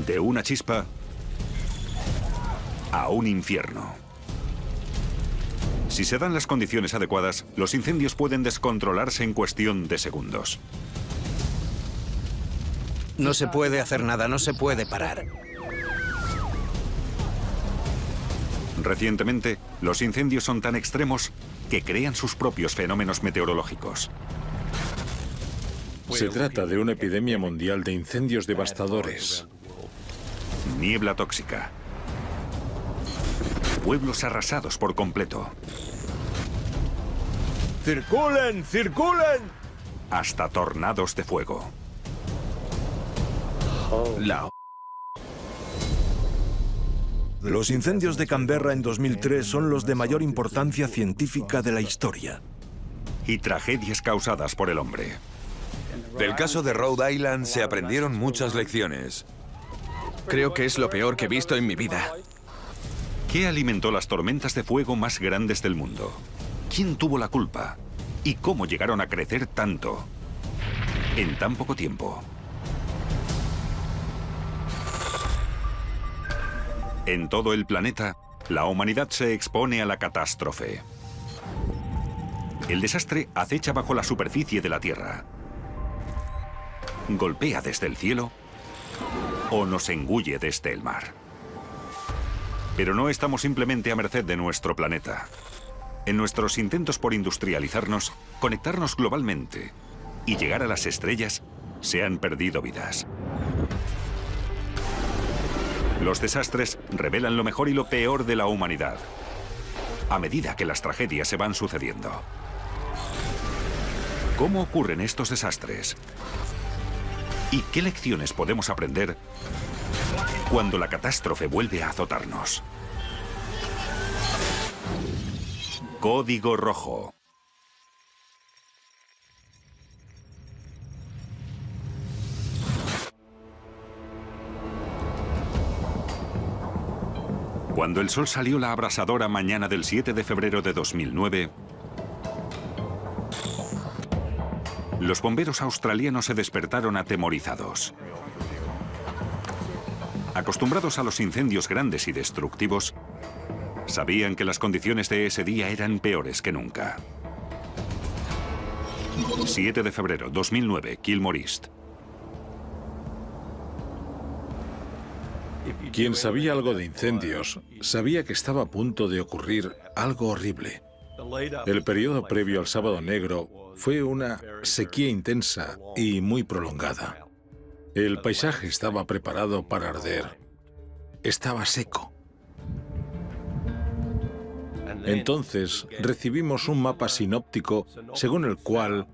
De una chispa a un infierno. Si se dan las condiciones adecuadas, los incendios pueden descontrolarse en cuestión de segundos. No se puede hacer nada, no se puede parar. Recientemente, los incendios son tan extremos que crean sus propios fenómenos meteorológicos. Se trata de una epidemia mundial de incendios devastadores. Niebla tóxica. Pueblos arrasados por completo. ¡Circulen! ¡Circulen! Hasta tornados de fuego. Los incendios de Canberra en 2003 son los de mayor importancia científica de la historia. Y tragedias causadas por el hombre. Del caso de Rhode Island se aprendieron muchas lecciones. Creo que es lo peor que he visto en mi vida. ¿Qué alimentó las tormentas de fuego más grandes del mundo? ¿Quién tuvo la culpa? ¿Y cómo llegaron a crecer tanto en tan poco tiempo? En todo el planeta, la humanidad se expone a la catástrofe. El desastre acecha bajo la superficie de la Tierra. Golpea desde el cielo o nos engulle desde el mar. Pero no estamos simplemente a merced de nuestro planeta. En nuestros intentos por industrializarnos, conectarnos globalmente y llegar a las estrellas, se han perdido vidas. Los desastres revelan lo mejor y lo peor de la humanidad, a medida que las tragedias se van sucediendo. ¿Cómo ocurren estos desastres? ¿Y qué lecciones podemos aprender cuando la catástrofe vuelve a azotarnos? Código Rojo. Cuando el sol salió la abrasadora mañana del 7 de febrero de 2009, los bomberos australianos se despertaron atemorizados. Acostumbrados a los incendios grandes y destructivos, sabían que las condiciones de ese día eran peores que nunca. 7 de febrero 2009, Kilmore East. Quien sabía algo de incendios, sabía que estaba a punto de ocurrir algo horrible. El periodo previo al Sábado Negro fue una sequía intensa y muy prolongada. El paisaje estaba preparado para arder. Estaba seco. Entonces recibimos un mapa sinóptico según el cual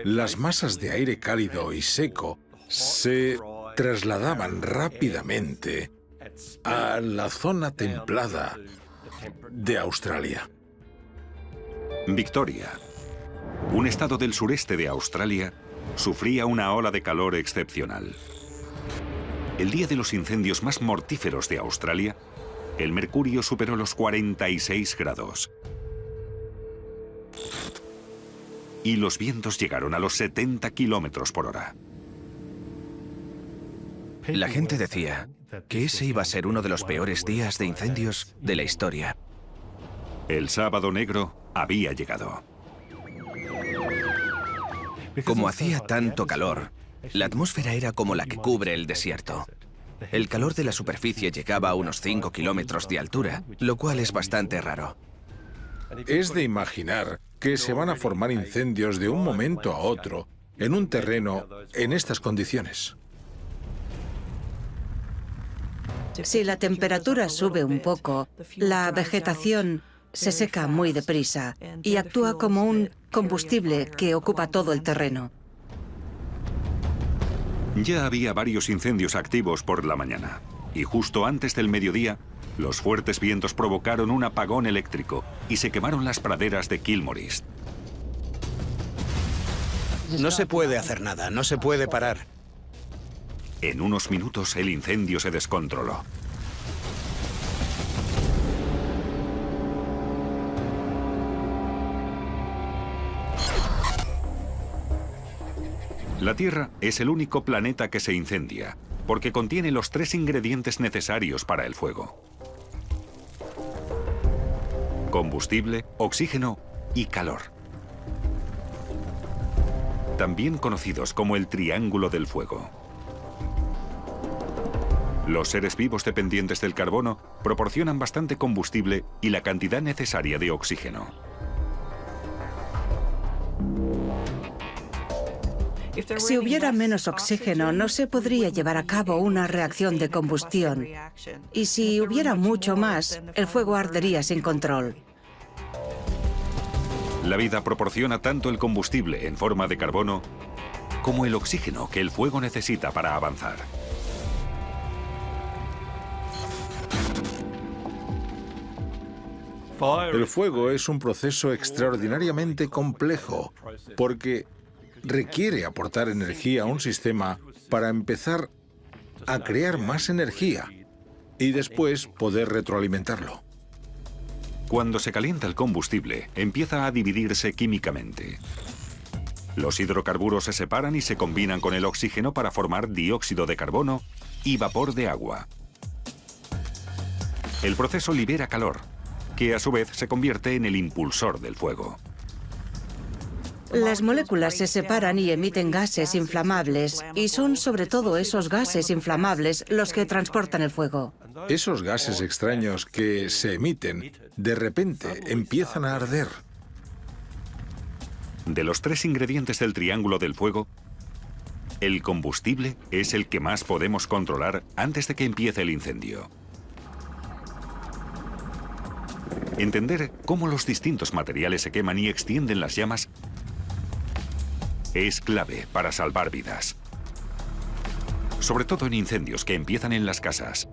las masas de aire cálido y seco se trasladaban rápidamente a la zona templada de Australia. Victoria, un estado del sureste de Australia, sufría una ola de calor excepcional. El día de los incendios más mortíferos de Australia, el mercurio superó los 46 grados. Y los vientos llegaron a los 70 kilómetros por hora. La gente decía que ese iba a ser uno de los peores días de incendios de la historia. El Sábado Negro había llegado. Como hacía tanto calor, la atmósfera era como la que cubre el desierto. El calor de la superficie llegaba a unos 5 kilómetros de altura, lo cual es bastante raro. Es de imaginar que se van a formar incendios de un momento a otro en un terreno en estas condiciones. Si la temperatura sube un poco, la vegetación se seca muy deprisa y actúa como un combustible que ocupa todo el terreno. Ya había varios incendios activos por la mañana, y justo antes del mediodía, los fuertes vientos provocaron un apagón eléctrico y se quemaron las praderas de Kilmore East. No se puede hacer nada, no se puede parar. En unos minutos el incendio se descontroló. La Tierra es el único planeta que se incendia, porque contiene los 3 ingredientes necesarios para el fuego: combustible, oxígeno y calor. También conocidos como el triángulo del fuego. Los seres vivos dependientes del carbono proporcionan bastante combustible y la cantidad necesaria de oxígeno. Si hubiera menos oxígeno, no se podría llevar a cabo una reacción de combustión. Y si hubiera mucho más, el fuego ardería sin control. La vida proporciona tanto el combustible en forma de carbono como el oxígeno que el fuego necesita para avanzar. El fuego es un proceso extraordinariamente complejo porque requiere aportar energía a un sistema para empezar a crear más energía y después poder retroalimentarlo. Cuando se calienta el combustible, empieza a dividirse químicamente. Los hidrocarburos se separan y se combinan con el oxígeno para formar dióxido de carbono y vapor de agua. El proceso libera calor, que a su vez se convierte en el impulsor del fuego. Las moléculas se separan y emiten gases inflamables, y son sobre todo esos gases inflamables los que transportan el fuego. Esos gases extraños que se emiten, de repente empiezan a arder. De los 3 ingredientes del triángulo del fuego, el combustible es el que más podemos controlar antes de que empiece el incendio. Entender cómo los distintos materiales se queman y extienden las llamas es clave para salvar vidas. Sobre todo en incendios que empiezan en las casas.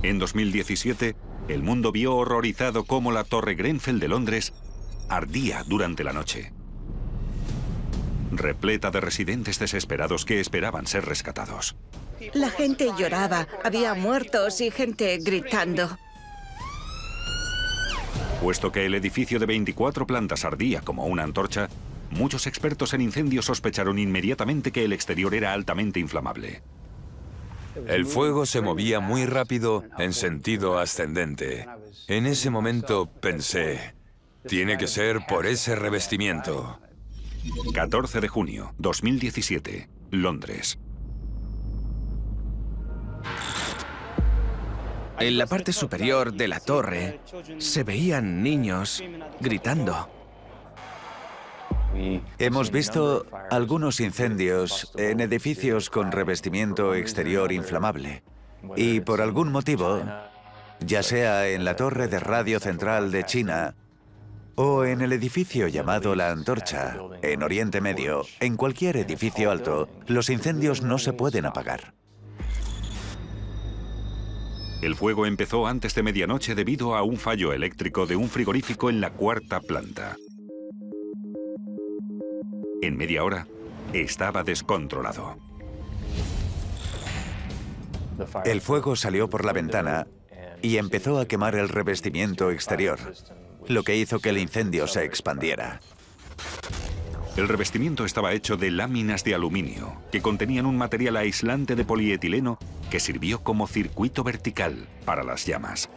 En 2017, el mundo vio horrorizado cómo la Torre Grenfell de Londres ardía durante la noche, repleta de residentes desesperados que esperaban ser rescatados. La gente lloraba, había muertos y gente gritando. Puesto que el edificio de 24 plantas ardía como una antorcha, muchos expertos en incendios sospecharon inmediatamente que el exterior era altamente inflamable. El fuego se movía muy rápido en sentido ascendente. En ese momento pensé, tiene que ser por ese revestimiento. 14 de junio, 2017, Londres. En la parte superior de la torre se veían niños gritando. Hemos visto algunos incendios en edificios con revestimiento exterior inflamable. Y por algún motivo, ya sea en la torre de radio central de China o en el edificio llamado La Antorcha, en Oriente Medio, en cualquier edificio alto, los incendios no se pueden apagar. El fuego empezó antes de medianoche debido a un fallo eléctrico de un frigorífico en la 4ª planta. En media hora, estaba descontrolado. El fuego salió por la ventana y empezó a quemar el revestimiento exterior, lo que hizo que el incendio se expandiera. El revestimiento estaba hecho de láminas de aluminio, que contenían un material aislante de polietileno que sirvió como circuito vertical para las llamas.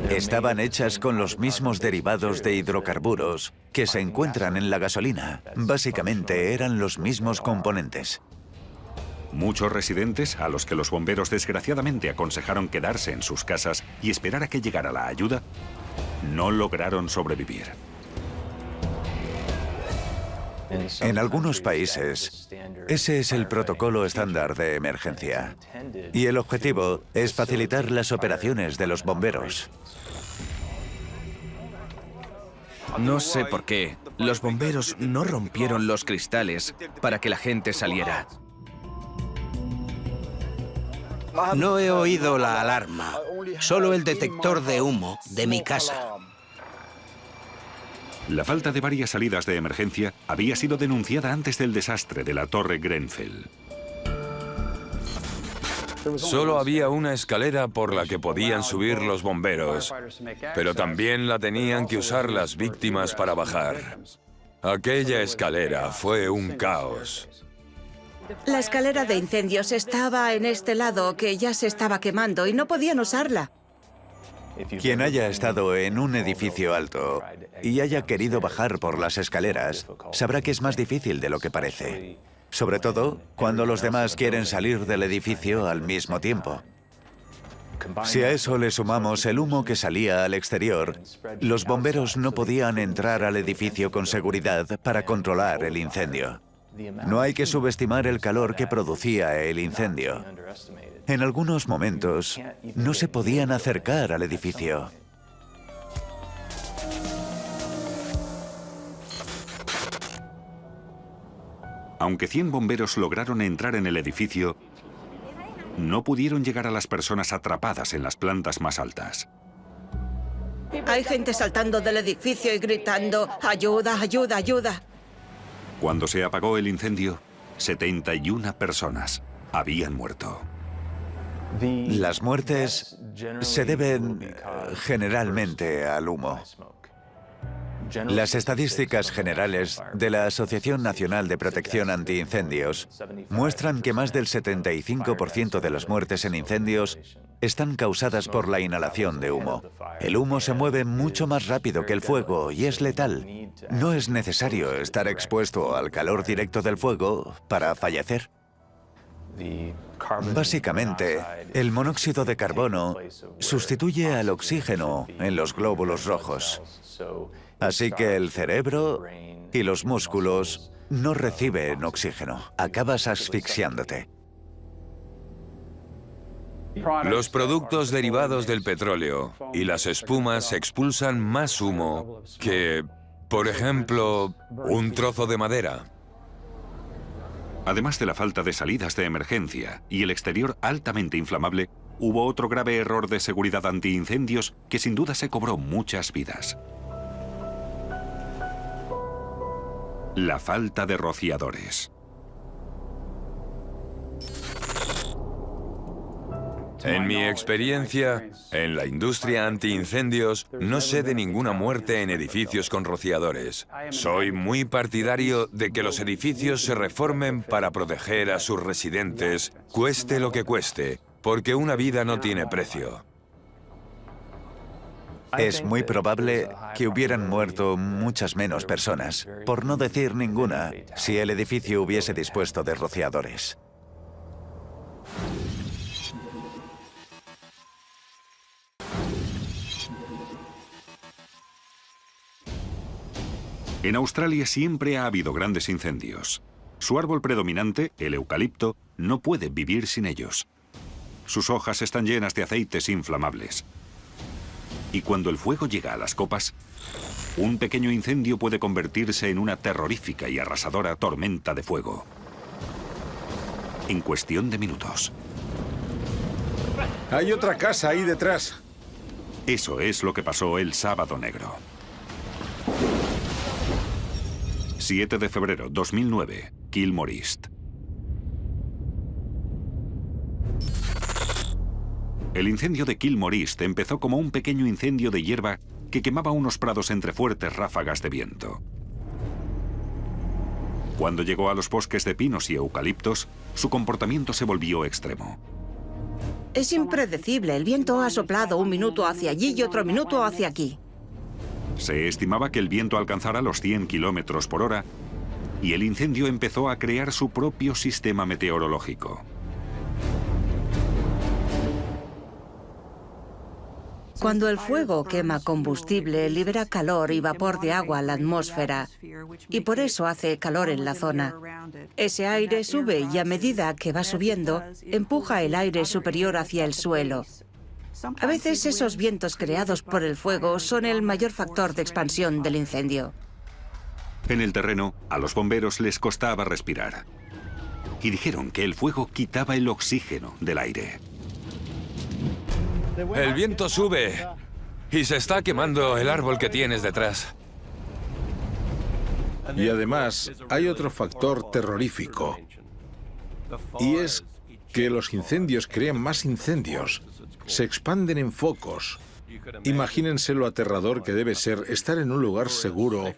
Estaban hechas con los mismos derivados de hidrocarburos que se encuentran en la gasolina. Básicamente eran los mismos componentes. Muchos residentes, a los que los bomberos desgraciadamente aconsejaron quedarse en sus casas y esperar a que llegara la ayuda, no lograron sobrevivir. En algunos países, ese es el protocolo estándar de emergencia. Y el objetivo es facilitar las operaciones de los bomberos. No sé por qué, los bomberos no rompieron los cristales para que la gente saliera. No he oído la alarma, solo el detector de humo de mi casa. La falta de varias salidas de emergencia había sido denunciada antes del desastre de la Torre Grenfell. Solo había una escalera por la que podían subir los bomberos, pero también la tenían que usar las víctimas para bajar. Aquella escalera fue un caos. La escalera de incendios estaba en este lado, que ya se estaba quemando y no podían usarla. Quien haya estado en un edificio alto y haya querido bajar por las escaleras, sabrá que es más difícil de lo que parece. Sobre todo cuando los demás quieren salir del edificio al mismo tiempo. Si a eso le sumamos el humo que salía al exterior, los bomberos no podían entrar al edificio con seguridad para controlar el incendio. No hay que subestimar el calor que producía el incendio. En algunos momentos, no se podían acercar al edificio. Aunque 100 bomberos lograron entrar en el edificio, no pudieron llegar a las personas atrapadas en las plantas más altas. Hay gente saltando del edificio y gritando, ¡ayuda, ayuda, ayuda! Cuando se apagó el incendio, 71 personas habían muerto. Las muertes se deben generalmente al humo. Las estadísticas generales de la Asociación Nacional de Protección Antiincendios muestran que más del 75% de las muertes en incendios están causadas por la inhalación de humo. El humo se mueve mucho más rápido que el fuego y es letal. No es necesario estar expuesto al calor directo del fuego para fallecer. Básicamente, el monóxido de carbono sustituye al oxígeno en los glóbulos rojos. Así que el cerebro y los músculos no reciben oxígeno. Acabas asfixiándote. Los productos derivados del petróleo y las espumas expulsan más humo que, por ejemplo, un trozo de madera. Además de la falta de salidas de emergencia y el exterior altamente inflamable, hubo otro grave error de seguridad antiincendios que sin duda se cobró muchas vidas. La falta de rociadores. En mi experiencia, en la industria antiincendios, no sé de ninguna muerte en edificios con rociadores. Soy muy partidario de que los edificios se reformen para proteger a sus residentes, cueste lo que cueste, porque una vida no tiene precio. Es muy probable que hubieran muerto muchas menos personas, por no decir ninguna, si el edificio hubiese dispuesto de rociadores. En Australia siempre ha habido grandes incendios. Su árbol predominante, el eucalipto, no puede vivir sin ellos. Sus hojas están llenas de aceites inflamables. Y cuando el fuego llega a las copas, un pequeño incendio puede convertirse en una terrorífica y arrasadora tormenta de fuego. En cuestión de minutos. Hay otra casa ahí detrás. Eso es lo que pasó el Sábado Negro. 7 de febrero 2009, Kilmore East. El incendio de Kilmore East empezó como un pequeño incendio de hierba que quemaba unos prados entre fuertes ráfagas de viento. Cuando llegó a los bosques de pinos y eucaliptos, su comportamiento se volvió extremo. Es impredecible. El viento ha soplado un minuto hacia allí y otro minuto hacia aquí. Se estimaba que el viento alcanzara los 100 kilómetros por hora y el incendio empezó a crear su propio sistema meteorológico. Cuando el fuego quema combustible, libera calor y vapor de agua a la atmósfera, y por eso hace calor en la zona. Ese aire sube y a medida que va subiendo, empuja el aire superior hacia el suelo. A veces esos vientos creados por el fuego son el mayor factor de expansión del incendio. En el terreno, a los bomberos les costaba respirar. Y dijeron que el fuego quitaba el oxígeno del aire. El viento sube y se está quemando el árbol que tienes detrás. Y además, hay otro factor terrorífico. Y es que los incendios crean más incendios, se expanden en focos. Imagínense lo aterrador que debe ser estar en un lugar seguro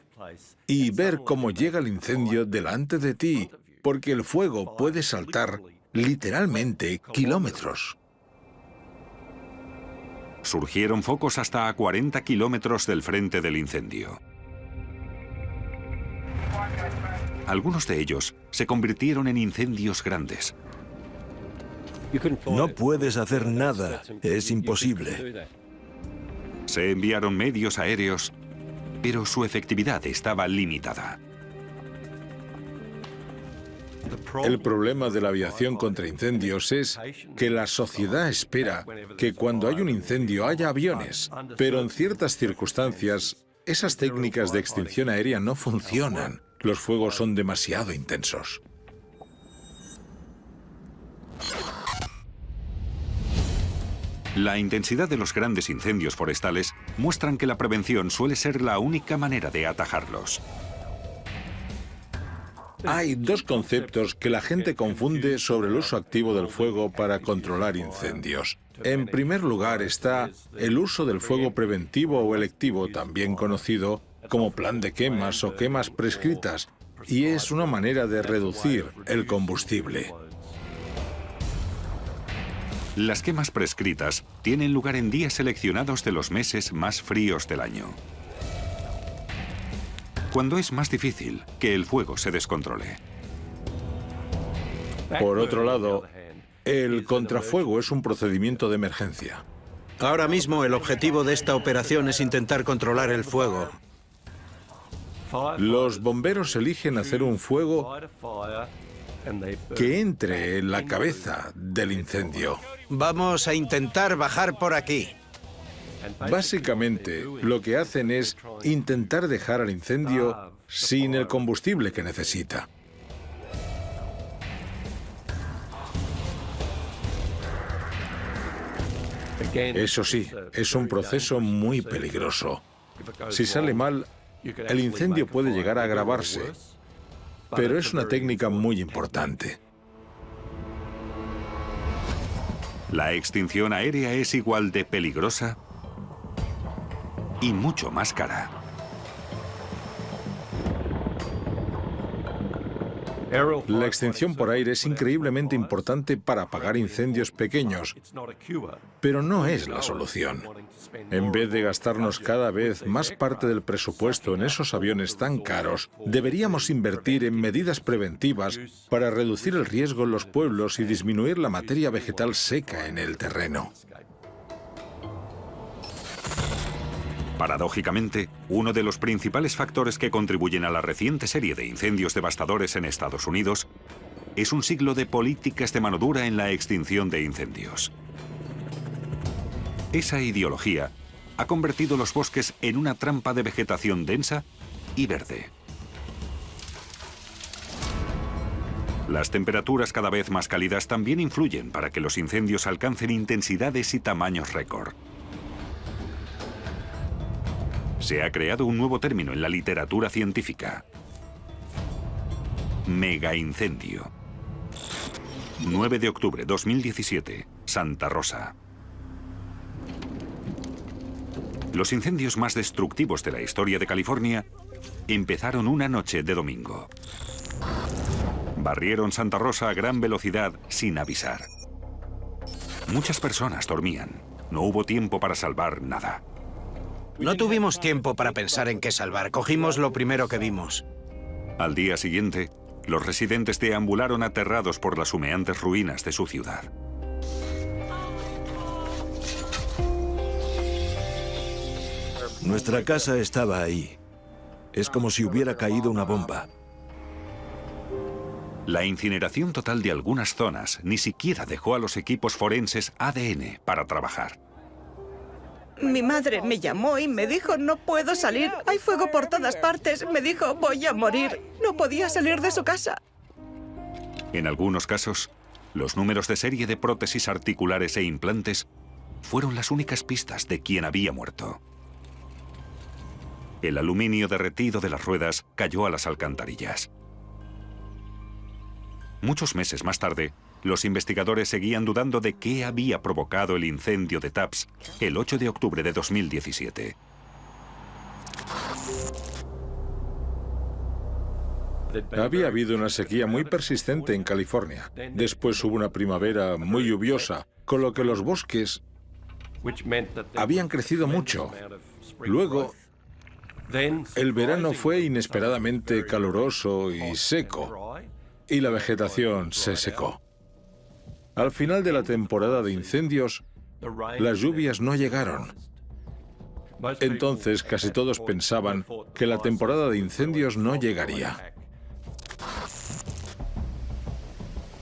y ver cómo llega el incendio delante de ti, porque el fuego puede saltar literalmente kilómetros. Surgieron focos hasta a 40 kilómetros del frente del incendio. Algunos de ellos se convirtieron en incendios grandes. No puedes hacer nada, es imposible. Se enviaron medios aéreos, pero su efectividad estaba limitada. El problema de la aviación contra incendios es que la sociedad espera que cuando hay un incendio haya aviones, pero en ciertas circunstancias esas técnicas de extinción aérea no funcionan. Los fuegos son demasiado intensos. La intensidad de los grandes incendios forestales muestran que la prevención suele ser la única manera de atajarlos. Hay dos conceptos que la gente confunde sobre el uso activo del fuego para controlar incendios. En primer lugar está el uso del fuego preventivo o electivo, también conocido como plan de quemas o quemas prescritas, y es una manera de reducir el combustible. Las quemas prescritas tienen lugar en días seleccionados de los meses más fríos del año, cuando es más difícil que el fuego se descontrole. Por otro lado, el contrafuego es un procedimiento de emergencia. Ahora mismo el objetivo de esta operación es intentar controlar el fuego. Los bomberos eligen hacer un fuego que entre en la cabeza del incendio. Vamos a intentar bajar por aquí. Básicamente, lo que hacen es intentar dejar al incendio sin el combustible que necesita. Eso sí, es un proceso muy peligroso. Si sale mal, el incendio puede llegar a agravarse, pero es una técnica muy importante. La extinción aérea es igual de peligrosa y mucho más cara. La extinción por aire es increíblemente importante para apagar incendios pequeños, pero no es la solución. En vez de gastarnos cada vez más parte del presupuesto en esos aviones tan caros, deberíamos invertir en medidas preventivas para reducir el riesgo en los pueblos y disminuir la materia vegetal seca en el terreno. Paradójicamente, uno de los principales factores que contribuyen a la reciente serie de incendios devastadores en Estados Unidos es un siglo de políticas de mano dura en la extinción de incendios. Esa ideología ha convertido los bosques en una trampa de vegetación densa y verde. Las temperaturas cada vez más cálidas también influyen para que los incendios alcancen intensidades y tamaños récord. Se ha creado un nuevo término en la literatura científica: megaincendio. 9 de octubre 2017, Santa Rosa. Los incendios más destructivos de la historia de California empezaron una noche de domingo. Barrieron Santa Rosa a gran velocidad sin avisar. Muchas personas dormían. No hubo tiempo para salvar nada. No tuvimos tiempo para pensar en qué salvar. Cogimos lo primero que vimos. Al día siguiente, los residentes deambularon aterrados por las humeantes ruinas de su ciudad. Nuestra casa estaba ahí. Es como si hubiera caído una bomba. La incineración total de algunas zonas ni siquiera dejó a los equipos forenses ADN para trabajar. Mi madre me llamó y me dijo: no puedo salir, hay fuego por todas partes. Me dijo: voy a morir. No podía salir de su casa. En algunos casos, los números de serie de prótesis articulares e implantes fueron las únicas pistas de quién había muerto. El aluminio derretido de las ruedas cayó a las alcantarillas. Muchos meses más tarde, los investigadores seguían dudando de qué había provocado el incendio de Tubbs el 8 de octubre de 2017. Había habido una sequía muy persistente en California. Después hubo una primavera muy lluviosa, con lo que los bosques habían crecido mucho. Luego, el verano fue inesperadamente caluroso y seco, y la vegetación se secó. Al final de la temporada de incendios, las lluvias no llegaron. Entonces, casi todos pensaban que la temporada de incendios no llegaría.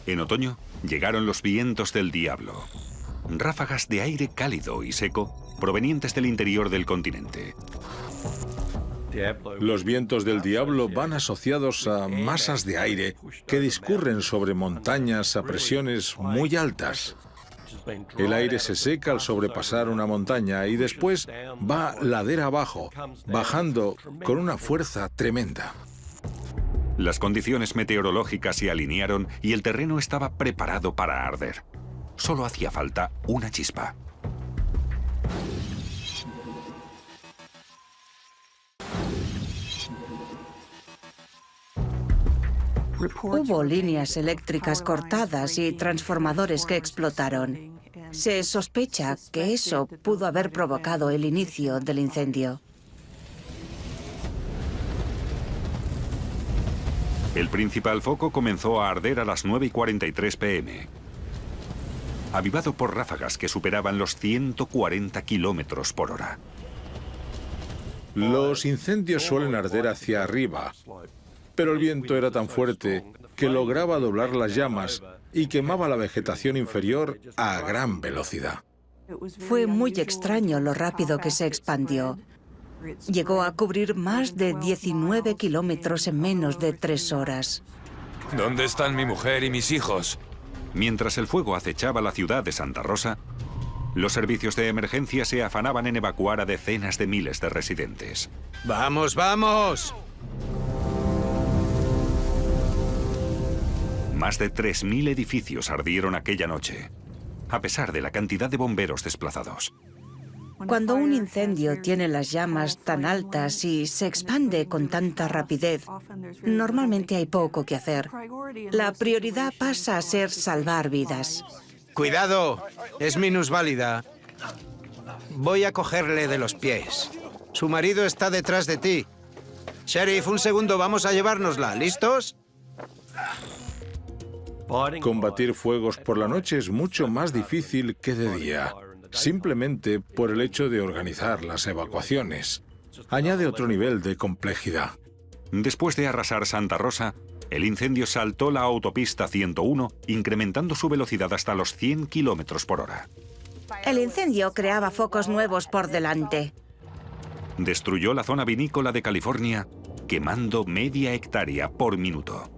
En otoño, llegaron los vientos del diablo. Ráfagas de aire cálido y seco provenientes del interior del continente. Los vientos del diablo van asociados a masas de aire que discurren sobre montañas a presiones muy altas. El aire se seca al sobrepasar una montaña y después va ladera abajo, bajando con una fuerza tremenda. Las condiciones meteorológicas se alinearon y el terreno estaba preparado para arder. Solo hacía falta una chispa. Hubo líneas eléctricas cortadas y transformadores que explotaron. Se sospecha que eso pudo haber provocado el inicio del incendio. El principal foco comenzó a arder a las 9:43 p.m., avivado por ráfagas que superaban los 140 kilómetros por hora. Los incendios suelen arder hacia arriba, pero el viento era tan fuerte que lograba doblar las llamas y quemaba la vegetación inferior a gran velocidad. Fue muy extraño lo rápido que se expandió. Llegó a cubrir más de 19 kilómetros en menos de 3 horas. ¿Dónde están mi mujer y mis hijos? Mientras el fuego acechaba la ciudad de Santa Rosa, los servicios de emergencia se afanaban en evacuar a decenas de miles de residentes. ¡Vamos, vamos! Más de 3.000 edificios ardieron aquella noche, a pesar de la cantidad de bomberos desplazados. Cuando un incendio tiene las llamas tan altas y se expande con tanta rapidez, normalmente hay poco que hacer. La prioridad pasa a ser salvar vidas. ¡Cuidado! Es minusválida. Voy a cogerle de los pies. Su marido está detrás de ti. Sheriff, un segundo, vamos a llevárnosla. ¿Listos? Combatir fuegos por la noche es mucho más difícil que de día, simplemente por el hecho de organizar las evacuaciones. Añade otro nivel de complejidad. Después de arrasar Santa Rosa, el incendio saltó la autopista 101, incrementando su velocidad hasta los 100 kilómetros por hora. El incendio creaba focos nuevos por delante. Destruyó la zona vinícola de California, quemando media hectárea por minuto.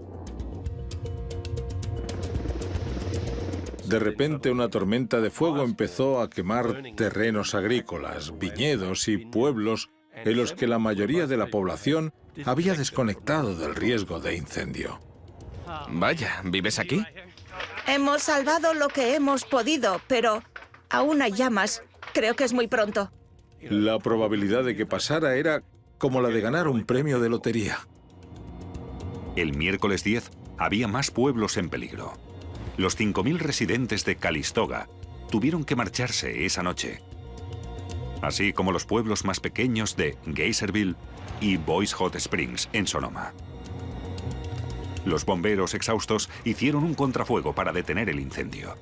De repente, una tormenta de fuego empezó a quemar terrenos agrícolas, viñedos y pueblos en los que la mayoría de la población había desconectado del riesgo de incendio. Vaya, ¿vives aquí? Hemos salvado lo que hemos podido, pero aún hay llamas. Creo que es muy pronto. La probabilidad de que pasara era como la de ganar un premio de lotería. El miércoles 10 había más pueblos en peligro. Los 5.000 residentes de Calistoga tuvieron que marcharse esa noche, así como los pueblos más pequeños de Geyserville y Boys Hot Springs, en Sonoma. Los bomberos exhaustos hicieron un contrafuego para detener el incendio.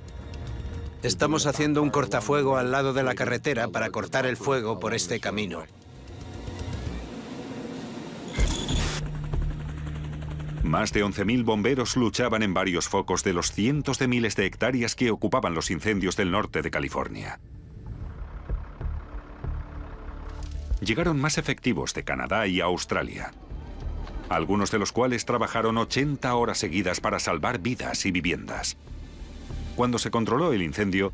Estamos haciendo un cortafuego al lado de la carretera para cortar el fuego por este camino. Más de 11.000 bomberos luchaban en varios focos de los cientos de miles de hectáreas que ocupaban los incendios del norte de California. Llegaron más efectivos de Canadá y Australia, algunos de los cuales trabajaron 80 horas seguidas para salvar vidas y viviendas. Cuando se controló el incendio,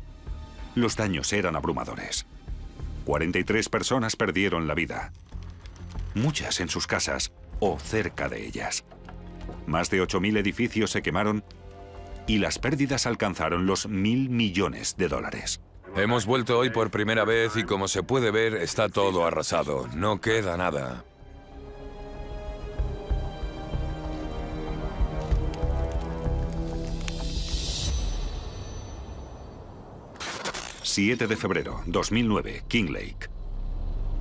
los daños eran abrumadores. 43 personas perdieron la vida, muchas en sus casas o cerca de ellas. Más de 8.000 edificios se quemaron y las pérdidas alcanzaron los 1.000 millones de dólares. Hemos vuelto hoy por primera vez y como se puede ver, está todo arrasado. No queda nada. ...7 de febrero, 2009, King Lake.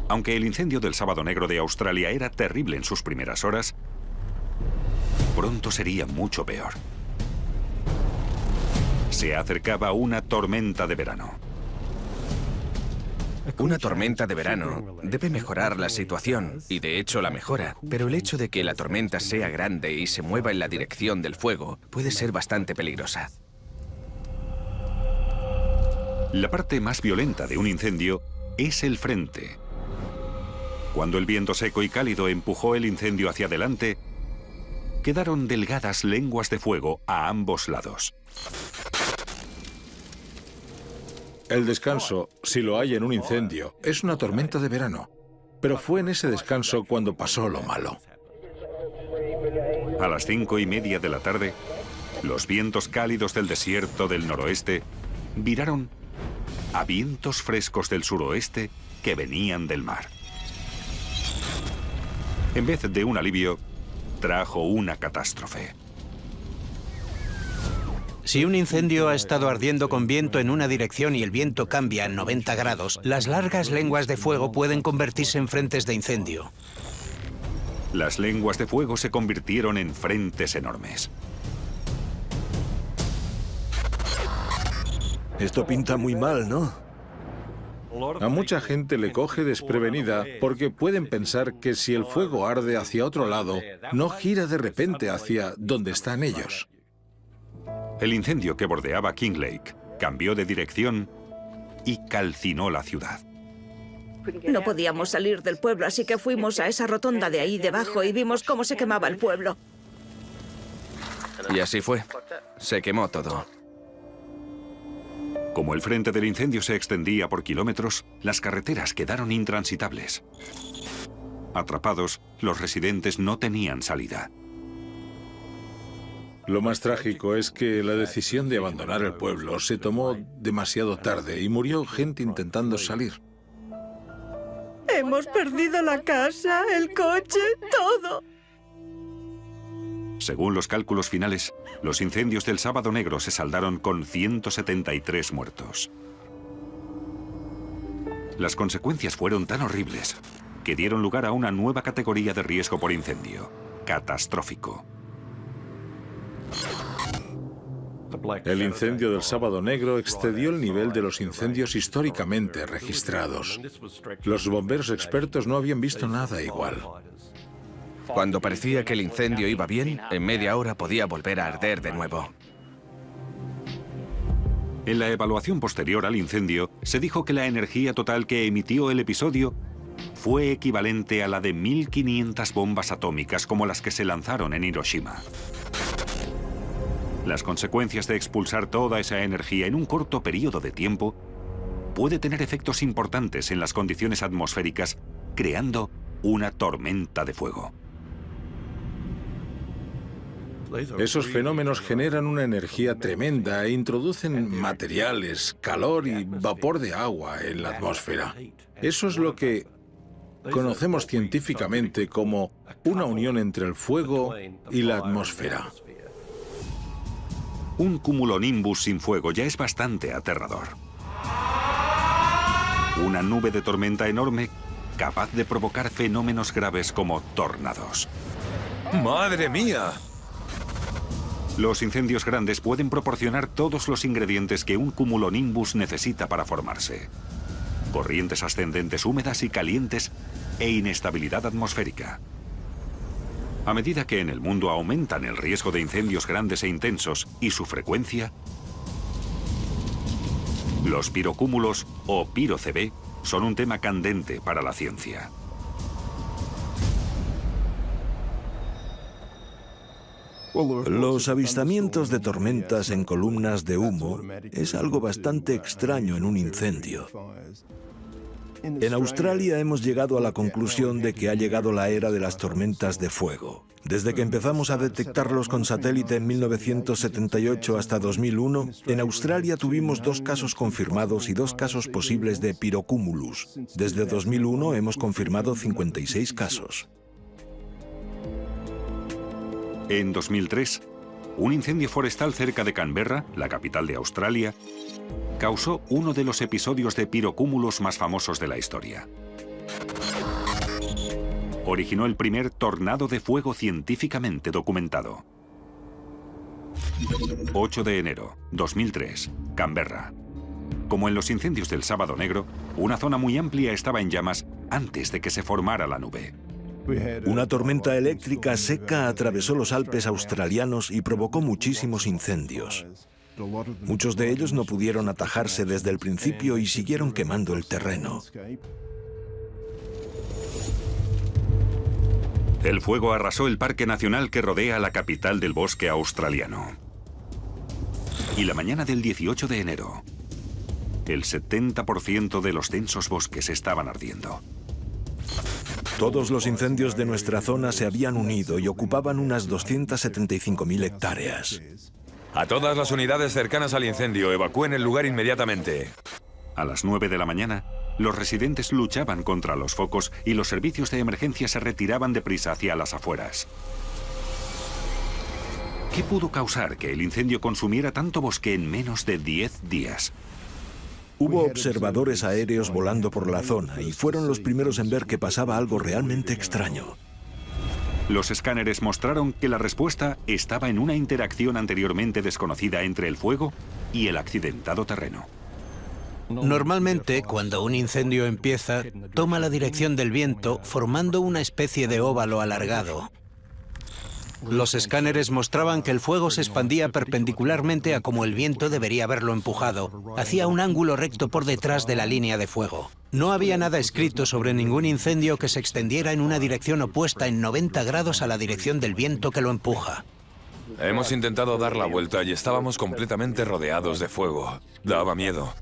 Aunque el incendio del Sábado Negro de Australia era terrible en sus primeras horas, pronto sería mucho peor. Se acercaba una tormenta de verano. Una tormenta de verano debe mejorar la situación, y de hecho la mejora. Pero el hecho de que la tormenta sea grande y se mueva en la dirección del fuego puede ser bastante peligrosa. La parte más violenta de un incendio es el frente. Cuando el viento seco y cálido empujó el incendio hacia adelante, quedaron delgadas lenguas de fuego a ambos lados. El descanso, si lo hay en un incendio, es una tormenta de verano. Pero fue en ese descanso cuando pasó lo malo. A las 5:30 de la tarde, los vientos cálidos del desierto del noroeste viraron a vientos frescos del suroeste que venían del mar. En vez de un alivio, trajo una catástrofe. Si un incendio ha estado ardiendo con viento en una dirección y el viento cambia en 90 grados, las largas lenguas de fuego pueden convertirse en frentes de incendio. Las lenguas de fuego se convirtieron en frentes enormes. Esto pinta muy mal, ¿no? A mucha gente le coge desprevenida porque pueden pensar que si el fuego arde hacia otro lado, no gira de repente hacia donde están ellos. El incendio que bordeaba King Lake cambió de dirección y calcinó la ciudad. No podíamos salir del pueblo, así que fuimos a esa rotonda de ahí debajo y vimos cómo se quemaba el pueblo. Y así fue. Se quemó todo. Como el frente del incendio se extendía por kilómetros, las carreteras quedaron intransitables. Atrapados, los residentes no tenían salida. Lo más trágico es que la decisión de abandonar el pueblo se tomó demasiado tarde y murió gente intentando salir. Hemos perdido la casa, el coche, todo. Según los cálculos finales, los incendios del Sábado Negro se saldaron con 173 muertos. Las consecuencias fueron tan horribles que dieron lugar a una nueva categoría de riesgo por incendio: catastrófico. El incendio del Sábado Negro excedió el nivel de los incendios históricamente registrados. Los bomberos expertos no habían visto nada igual. Cuando parecía que el incendio iba bien, en media hora podía volver a arder de nuevo. En la evaluación posterior al incendio, se dijo que la energía total que emitió el episodio fue equivalente a la de 1.500 bombas atómicas como las que se lanzaron en Hiroshima. Las consecuencias de expulsar toda esa energía en un corto periodo de tiempo puede tener efectos importantes en las condiciones atmosféricas, creando una tormenta de fuego. Esos fenómenos generan una energía tremenda e introducen materiales, calor y vapor de agua en la atmósfera. Eso es lo que conocemos científicamente como una unión entre el fuego y la atmósfera. Un cumulonimbus sin fuego ya es bastante aterrador. Una nube de tormenta enorme capaz de provocar fenómenos graves como tornados. ¡Madre mía! Los incendios grandes pueden proporcionar todos los ingredientes que un cumulonimbus necesita para formarse: corrientes ascendentes húmedas y calientes e inestabilidad atmosférica. A medida que en el mundo aumentan el riesgo de incendios grandes e intensos y su frecuencia, los pirocúmulos o piro-CB son un tema candente para la ciencia. Los avistamientos de tormentas en columnas de humo es algo bastante extraño en un incendio. En Australia hemos llegado a la conclusión de que ha llegado la era de las tormentas de fuego. Desde que empezamos a detectarlos con satélite en 1978 hasta 2001, en Australia tuvimos 2 casos confirmados y 2 casos posibles de pirocúmulus. Desde 2001 hemos confirmado 56 casos. En 2003, un incendio forestal cerca de Canberra, la capital de Australia, causó uno de los episodios de pirocúmulos más famosos de la historia. Originó el primer tornado de fuego científicamente documentado. 8 de enero, 2003, Canberra. Como en los incendios del Sábado Negro, una zona muy amplia estaba en llamas antes de que se formara la nube. Una tormenta eléctrica seca atravesó los Alpes australianos y provocó muchísimos incendios. Muchos de ellos no pudieron atajarse desde el principio y siguieron quemando el terreno. El fuego arrasó el parque nacional que rodea la capital del bosque australiano. Y la mañana del 18 de enero, el 70% de los densos bosques estaban ardiendo. Todos los incendios de nuestra zona se habían unido y ocupaban unas 275.000 hectáreas. A todas las unidades cercanas al incendio, evacúen el lugar inmediatamente. A las 9 de la mañana, los residentes luchaban contra los focos y los servicios de emergencia se retiraban deprisa hacia las afueras. ¿Qué pudo causar que el incendio consumiera tanto bosque en menos de 10 días? Hubo observadores aéreos volando por la zona y fueron los primeros en ver que pasaba algo realmente extraño. Los escáneres mostraron que la respuesta estaba en una interacción anteriormente desconocida entre el fuego y el accidentado terreno. Normalmente, cuando un incendio empieza, toma la dirección del viento formando una especie de óvalo alargado. Los escáneres mostraban que el fuego se expandía perpendicularmente a como el viento debería haberlo empujado. Hacía un ángulo recto por detrás de la línea de fuego. No había nada escrito sobre ningún incendio que se extendiera en una dirección opuesta en 90 grados a la dirección del viento que lo empuja. Hemos intentado dar la vuelta y estábamos completamente rodeados de fuego. Daba miedo.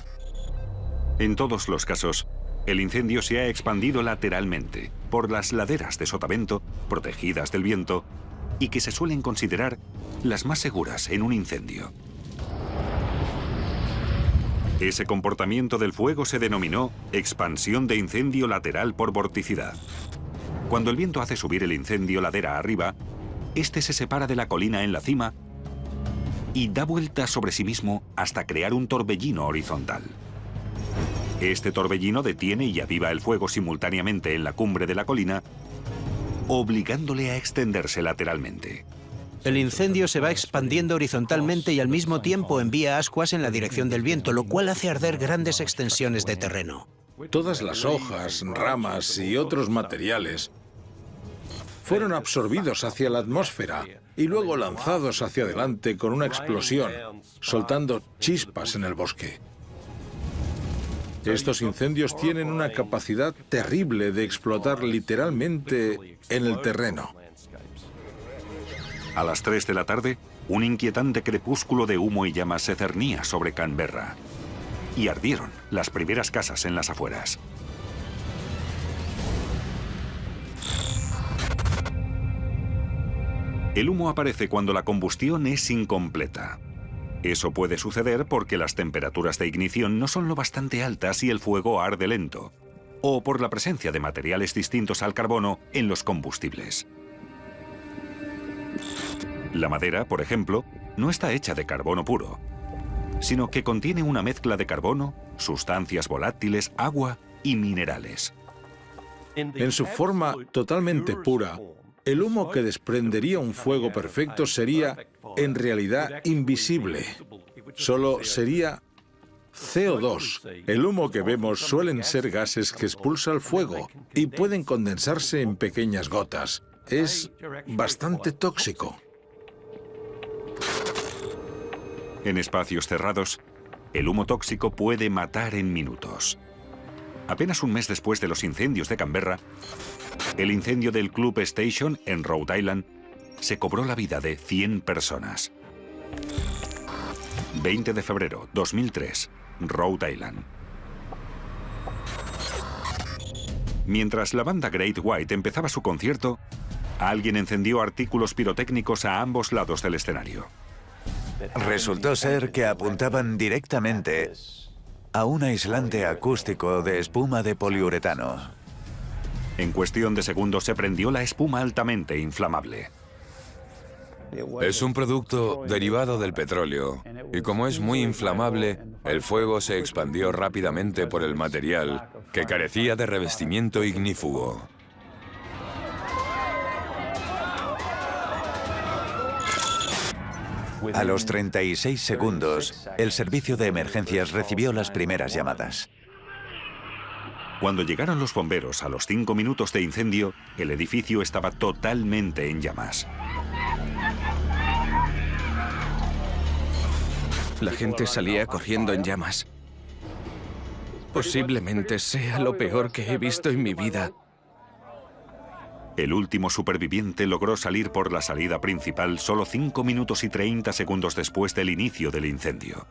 En todos los casos, el incendio se ha expandido lateralmente por las laderas de sotavento, protegidas del viento, y que se suelen considerar las más seguras en un incendio. Ese comportamiento del fuego se denominó expansión de incendio lateral por vorticidad. Cuando el viento hace subir el incendio ladera arriba, este se separa de la colina en la cima y da vuelta sobre sí mismo hasta crear un torbellino horizontal. Este torbellino detiene y aviva el fuego simultáneamente en la cumbre de la colina, obligándole a extenderse lateralmente. El incendio se va expandiendo horizontalmente y al mismo tiempo envía ascuas en la dirección del viento, lo cual hace arder grandes extensiones de terreno. Todas las hojas, ramas y otros materiales fueron absorbidos hacia la atmósfera y luego lanzados hacia adelante con una explosión, soltando chispas en el bosque. Estos incendios tienen una capacidad terrible de explotar literalmente en el terreno. A las 3 de la tarde, un inquietante crepúsculo de humo y llamas se cernía sobre Canberra. Y ardieron las primeras casas en las afueras. El humo aparece cuando la combustión es incompleta. Eso puede suceder porque las temperaturas de ignición no son lo bastante altas y el fuego arde lento, o por la presencia de materiales distintos al carbono en los combustibles. La madera, por ejemplo, no está hecha de carbono puro, sino que contiene una mezcla de carbono, sustancias volátiles, agua y minerales. En su forma totalmente pura, el humo que desprendería un fuego perfecto sería, en realidad, invisible. Solo sería CO2. El humo que vemos suelen ser gases que expulsa el fuego y pueden condensarse en pequeñas gotas. Es bastante tóxico. En espacios cerrados, el humo tóxico puede matar en minutos. Apenas un mes después de los incendios de Canberra, el incendio del Club Station en Rhode Island se cobró la vida de 100 personas. 20 de febrero 2003, Rhode Island. Mientras la banda Great White empezaba su concierto, alguien encendió artículos pirotécnicos a ambos lados del escenario. Resultó ser que apuntaban directamente a un aislante acústico de espuma de poliuretano. En cuestión de segundos se prendió la espuma altamente inflamable. Es un producto derivado del petróleo, y como es muy inflamable, el fuego se expandió rápidamente por el material, que carecía de revestimiento ignífugo. A los 36 segundos, el servicio de emergencias recibió las primeras llamadas. Cuando llegaron los bomberos a los 5 minutos de incendio, el edificio estaba totalmente en llamas. La gente salía corriendo en llamas. Posiblemente sea lo peor que he visto en mi vida. El último superviviente logró salir por la salida principal solo 5 minutos y 30 segundos después del inicio del incendio.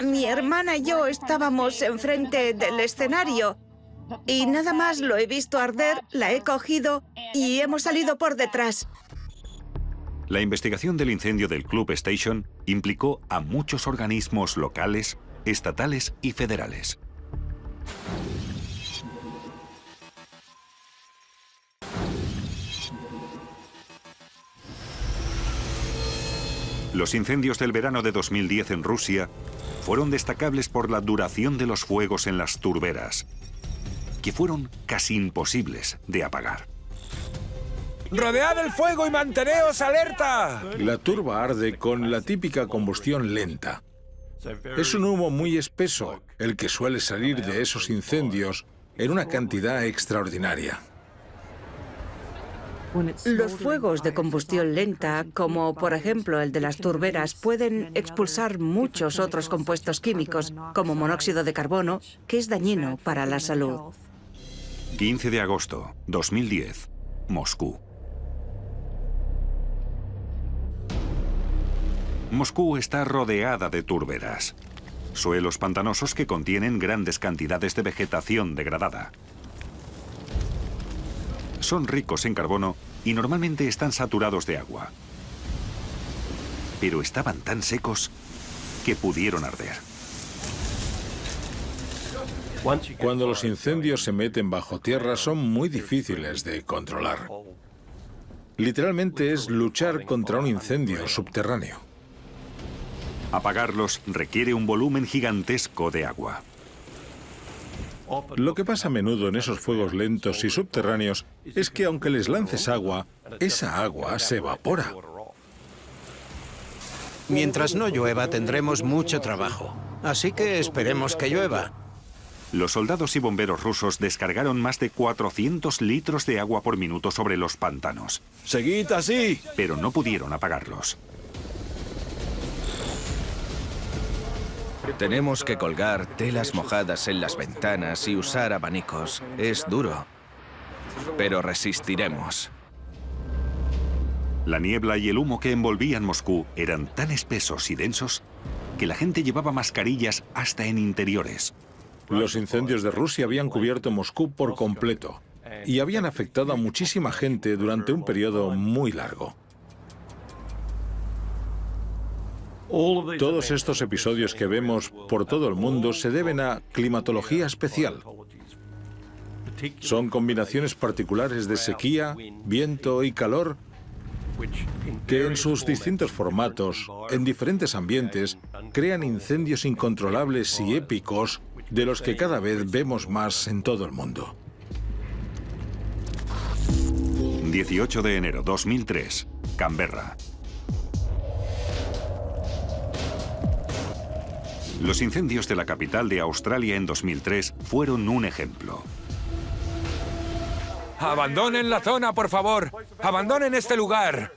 Mi hermana y yo estábamos enfrente del escenario y nada más lo he visto arder, la he cogido y hemos salido por detrás. La investigación del incendio del Club Station implicó a muchos organismos locales, estatales y federales. Los incendios del verano de 2010 en Rusia fueron destacables por la duración de los fuegos en las turberas, que fueron casi imposibles de apagar. ¡Rodead el fuego y manteneos alerta! La turba arde con la típica combustión lenta. Es un humo muy espeso, el que suele salir de esos incendios en una cantidad extraordinaria. Los fuegos de combustión lenta, como por ejemplo el de las turberas, pueden expulsar muchos otros compuestos químicos, como monóxido de carbono, que es dañino para la salud. 15 de agosto, 2010, Moscú. Moscú está rodeada de turberas, suelos pantanosos que contienen grandes cantidades de vegetación degradada. Son ricos en carbono y normalmente están saturados de agua. Pero estaban tan secos que pudieron arder. Cuando los incendios se meten bajo tierra son muy difíciles de controlar. Literalmente es luchar contra un incendio subterráneo. Apagarlos requiere un volumen gigantesco de agua. Lo que pasa a menudo en esos fuegos lentos y subterráneos es que aunque les lances agua, esa agua se evapora. Mientras no llueva tendremos mucho trabajo, así que esperemos que llueva. Los soldados y bomberos rusos descargaron más de 400 litros de agua por minuto sobre los pantanos. ¡Seguid así! Pero no pudieron apagarlos. Tenemos que colgar telas mojadas en las ventanas y usar abanicos. Es duro, pero resistiremos. La niebla y el humo que envolvían Moscú eran tan espesos y densos que la gente llevaba mascarillas hasta en interiores. Los incendios de Rusia habían cubierto Moscú por completo y habían afectado a muchísima gente durante un periodo muy largo. Todos estos episodios que vemos por todo el mundo se deben a climatología especial. Son combinaciones particulares de sequía, viento y calor que en sus distintos formatos, en diferentes ambientes, crean incendios incontrolables y épicos de los que cada vez vemos más en todo el mundo. 18 de enero 2003, Canberra. Los incendios de la capital de Australia en 2003 fueron un ejemplo. ¡Abandonen la zona, por favor! ¡Abandonen este lugar!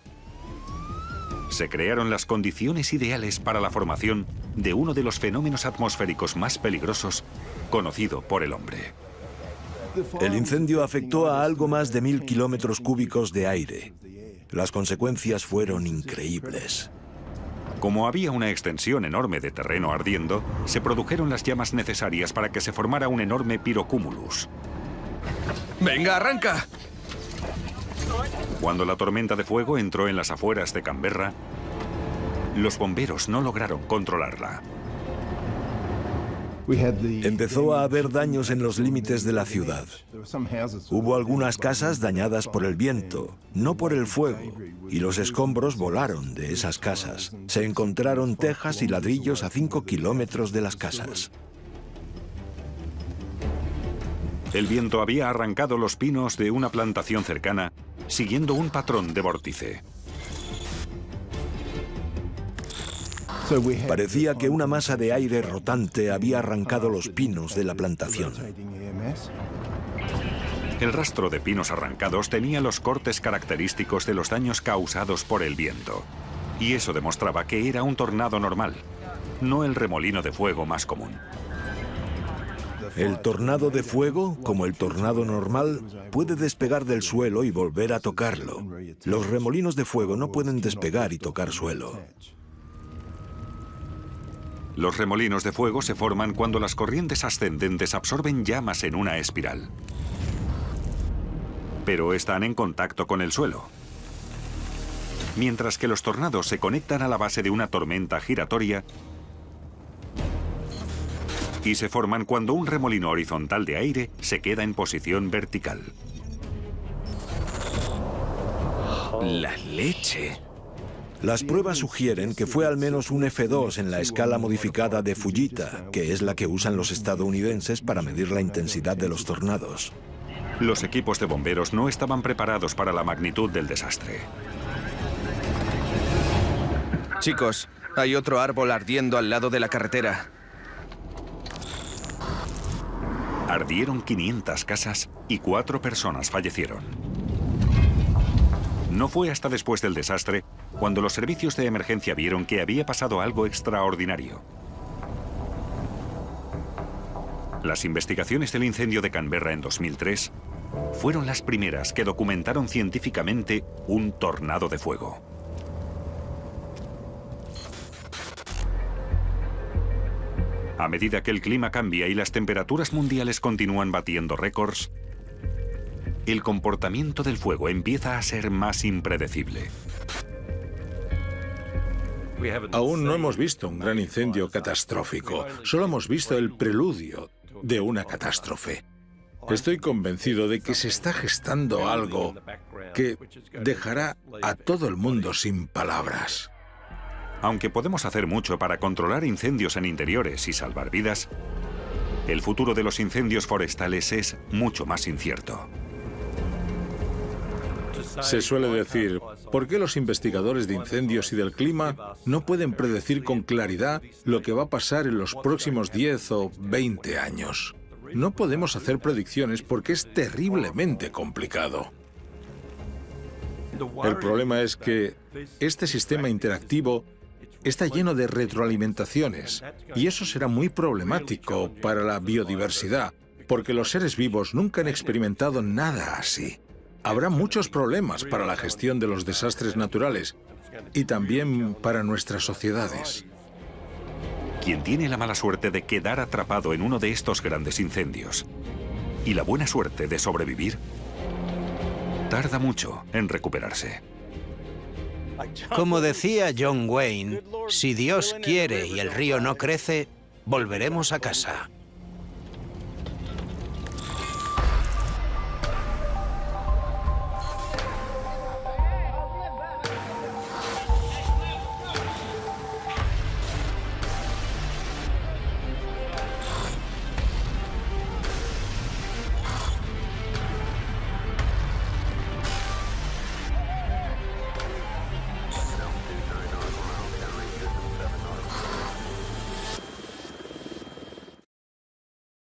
Se crearon las condiciones ideales para la formación de uno de los fenómenos atmosféricos más peligrosos conocido por el hombre. El incendio afectó a algo más de 1000 kilómetros cúbicos de aire. Las consecuencias fueron increíbles. Como había una extensión enorme de terreno ardiendo, se produjeron las llamas necesarias para que se formara un enorme pirocúmulus. ¡Venga, arranca! Cuando la tormenta de fuego entró en las afueras de Canberra, los bomberos no lograron controlarla. Empezó a haber daños en los límites de la ciudad. Hubo algunas casas dañadas por el viento, no por el fuego, y los escombros volaron de esas casas. Se encontraron tejas y ladrillos a 5 kilómetros de las casas. El viento había arrancado los pinos de una plantación cercana, siguiendo un patrón de vórtice. Parecía que una masa de aire rotante había arrancado los pinos de la plantación. El rastro de pinos arrancados tenía los cortes característicos de los daños causados por el viento. Y eso demostraba que era un tornado normal, no el remolino de fuego más común. El tornado de fuego, como el tornado normal, puede despegar del suelo y volver a tocarlo. Los remolinos de fuego no pueden despegar y tocar suelo. Los remolinos de fuego se forman cuando las corrientes ascendentes absorben llamas en una espiral. Pero están en contacto con el suelo. Mientras que los tornados se conectan a la base de una tormenta giratoria y se forman cuando un remolino horizontal de aire se queda en posición vertical. ¡La leche! Las pruebas sugieren que fue al menos un F2 en la escala modificada de Fujita, que es la que usan los estadounidenses para medir la intensidad de los tornados. Los equipos de bomberos no estaban preparados para la magnitud del desastre. Chicos, hay otro árbol ardiendo al lado de la carretera. Ardieron 500 casas y 4 personas fallecieron. No fue hasta después del desastre cuando los servicios de emergencia vieron que había pasado algo extraordinario. Las investigaciones del incendio de Canberra en 2003 fueron las primeras que documentaron científicamente un tornado de fuego. A medida que el clima cambia y las temperaturas mundiales continúan batiendo récords, el comportamiento del fuego empieza a ser más impredecible. Aún no hemos visto un gran incendio catastrófico, solo hemos visto el preludio de una catástrofe. Estoy convencido de que se está gestando algo que dejará a todo el mundo sin palabras. Aunque podemos hacer mucho para controlar incendios en interiores y salvar vidas, el futuro de los incendios forestales es mucho más incierto. Se suele decir, ¿por qué los investigadores de incendios y del clima no pueden predecir con claridad lo que va a pasar en los próximos 10 o 20 años? No podemos hacer predicciones porque es terriblemente complicado. El problema es que este sistema interactivo está lleno de retroalimentaciones y eso será muy problemático para la biodiversidad, porque los seres vivos nunca han experimentado nada así. Habrá muchos problemas para la gestión de los desastres naturales y también para nuestras sociedades. Quien tiene la mala suerte de quedar atrapado en uno de estos grandes incendios y la buena suerte de sobrevivir, tarda mucho en recuperarse. Como decía John Wayne, si Dios quiere y el río no crece, volveremos a casa.